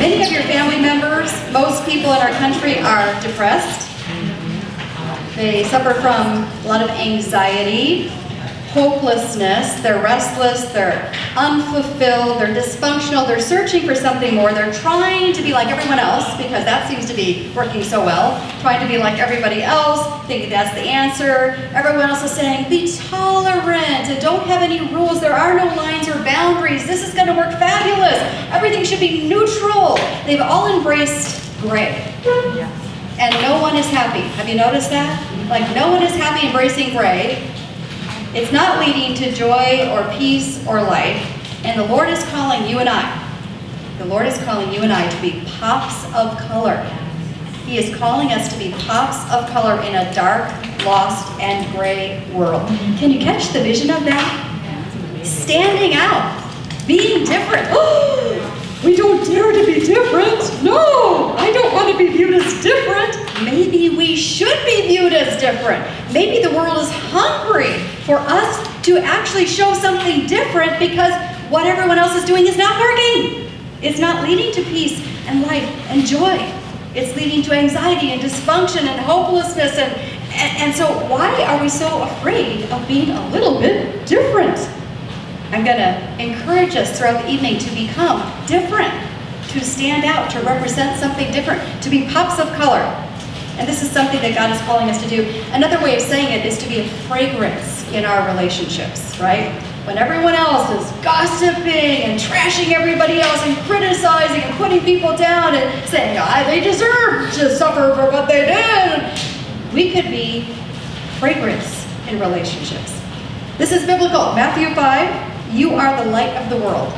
Many of your family members, most people in our country are depressed. They suffer from a lot of anxiety, hopelessness, they're restless, they're unfulfilled, they're dysfunctional, they're searching for something more, they're trying to be like everyone else because that seems to be working so well, trying to be like everybody else, thinking that's the answer. Everyone else is saying, be tolerant, and don't have any rules, there are no lines or boundaries, this is going to work fabulous, everything should be neutral. They've all embraced gray. And no one is happy. Have you noticed that? Like, no one is happy embracing gray. It's not leading to joy or peace or life. And the Lord is calling you and I. The Lord is calling you and I to be pops of color. He is calling us to be pops of color in a dark, lost, and gray world. Can you catch the vision of that? Standing out. Being different. We don't dare to be different. No, I don't want to be viewed as different. Maybe we should be viewed as different. Maybe the world is hungry for us to actually show something different because what everyone else is doing is not working. It's not leading to peace and life and joy. It's leading to anxiety and dysfunction and hopelessness. And so why are we so afraid of being a little bit different? I'm going to encourage us throughout the evening to become different, to stand out, to represent something different, to be pops of color. And this is something that God is calling us to do. Another way of saying it is to be a fragrance in our relationships, right? When everyone else is gossiping and trashing everybody else and criticizing and putting people down and saying, they deserve to suffer for what they did, we could be fragrance in relationships. This is biblical. Matthew 5. You are the light of the world.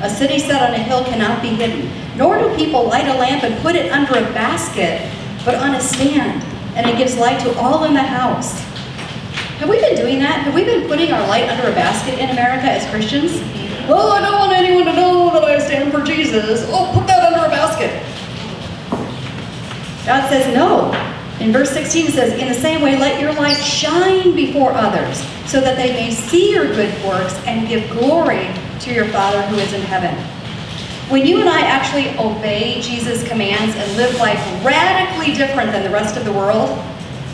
A city set on a hill cannot be hidden, nor do people light a lamp and put it under a basket, but on a stand, and it gives light to all in the house. Have we been doing that? Have we been putting our light under a basket in America as Christians? Well, I don't want anyone to know that I stand for Jesus. Oh, put that under a basket. God says no. In verse 16 it says, in the same way, let your light shine before others, so that they may see your good works and give glory to your Father who is in heaven. When you and I actually obey Jesus' commands and live life radically different than the rest of the world,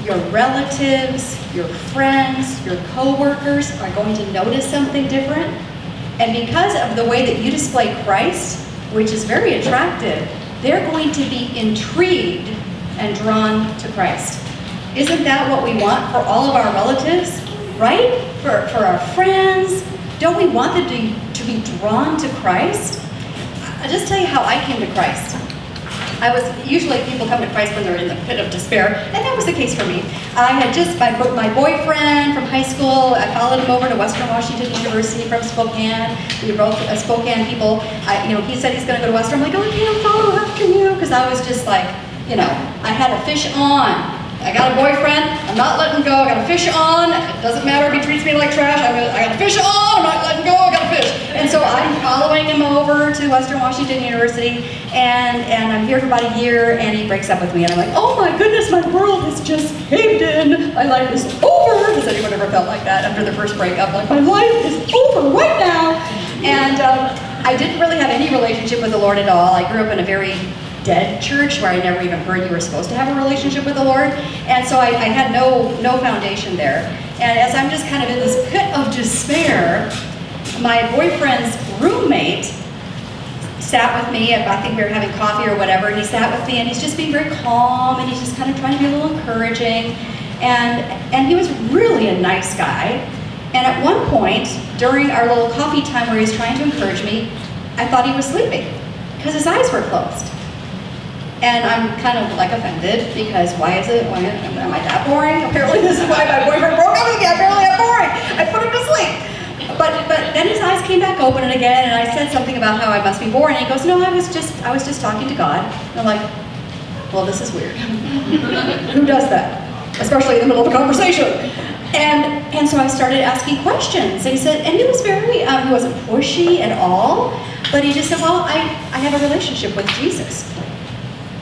your relatives, your friends, your co-workers are going to notice something different. And because of the way that you display Christ, which is very attractive, they're going to be intrigued and drawn to Christ. Isn't that what we want for all of our relatives, right? For our friends? Don't we want them to be drawn to Christ? I'll just tell you how I came to Christ. Usually people come to Christ when they're in the pit of despair, and that was the case for me. I had just, my boyfriend from high school, I followed him over to Western Washington University from Spokane. We were both Spokane people. He said he's going to go to Western. I'm like, okay, I'll follow after you, because I was just like, I had a fish on. I got a boyfriend, I'm not letting go, I got a fish on, it doesn't matter if he treats me like trash, I got a fish on, I'm not letting go, I got a fish. And so I'm following him over to Western Washington University, and I'm here for about a year, and he breaks up with me, and I'm like, oh my goodness, my world has just caved in, my life is over. Has anyone ever felt like that after the first breakup? Like, my life is over right now. And I didn't really have any relationship with the Lord at all. I grew up in a very dead church where I never even heard you were supposed to have a relationship with the Lord. And so I had no foundation there. And as I'm just kind of in this pit of despair, my boyfriend's roommate sat with me, I think we were having coffee or whatever, and he sat with me and he's just being very calm and he's just kind of trying to be a little encouraging. And he was really a nice guy. And at one point, during our little coffee time where he was trying to encourage me, I thought he was sleeping because his eyes were closed. And I'm kind of like offended because am I that boring? Apparently this is why my boyfriend broke up with me. Apparently I'm boring. I put him to sleep. But then his eyes came back open again, and I said something about how I must be boring. And he goes, no, I was just talking to God. And I'm like, well, this is weird. Who does that? Especially in the middle of a conversation. And so I started asking questions. And he said, and he was very, he wasn't pushy at all, but he just said, well, I have a relationship with Jesus.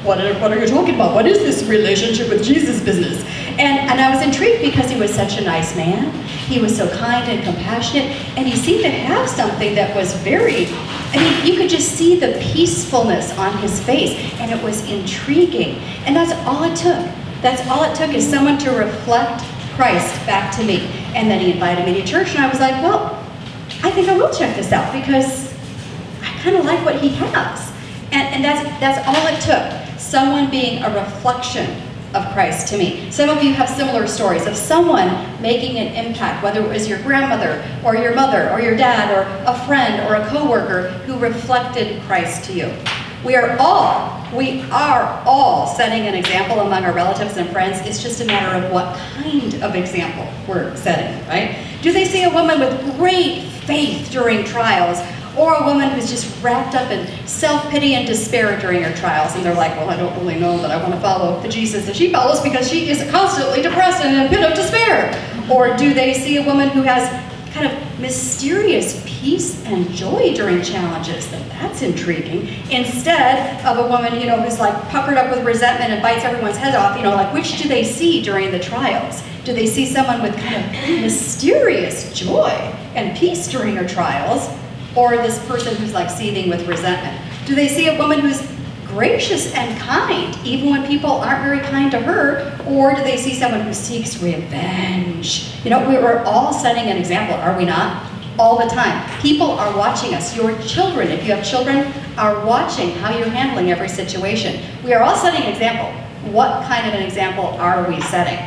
What are you talking about? What is this relationship with Jesus business? And I was intrigued because he was such a nice man. He was so kind and compassionate, and he seemed to have something that was very I mean, you could just see the peacefulness on his face, and it was intriguing. And that's all it took. That's all it took, is someone to reflect Christ back to me. And then he invited me to church, and I was like, well, I think I will check this out, because I kind of like what he has. And that's all it took. Someone being a reflection of Christ to me. Some of you have similar stories of someone making an impact, whether it was your grandmother or your mother or your dad or a friend or a coworker who reflected Christ to you. We are all setting an example among our relatives and friends. It's just a matter of what kind of example we're setting, right? Do they see a woman with great faith during trials, or a woman who's just wrapped up in self-pity and despair during her trials, and they're like, well, I don't really know that I want to follow the Jesus that she follows because she is constantly depressed and in a pit of despair? Or do they see a woman who has kind of mysterious peace and joy during challenges? That's intriguing. Instead of a woman, who's like puckered up with resentment and bites everyone's head off, like, which do they see during the trials? Do they see someone with kind of mysterious joy and peace during her trials? Or this person who's like seething with resentment? Do they see a woman who's gracious and kind, even when people aren't very kind to her? Or do they see someone who seeks revenge? We're all setting an example, are we not? All the time. People are watching us. Your children, if you have children, are watching how you're handling every situation. We are all setting an example. What kind of an example are we setting?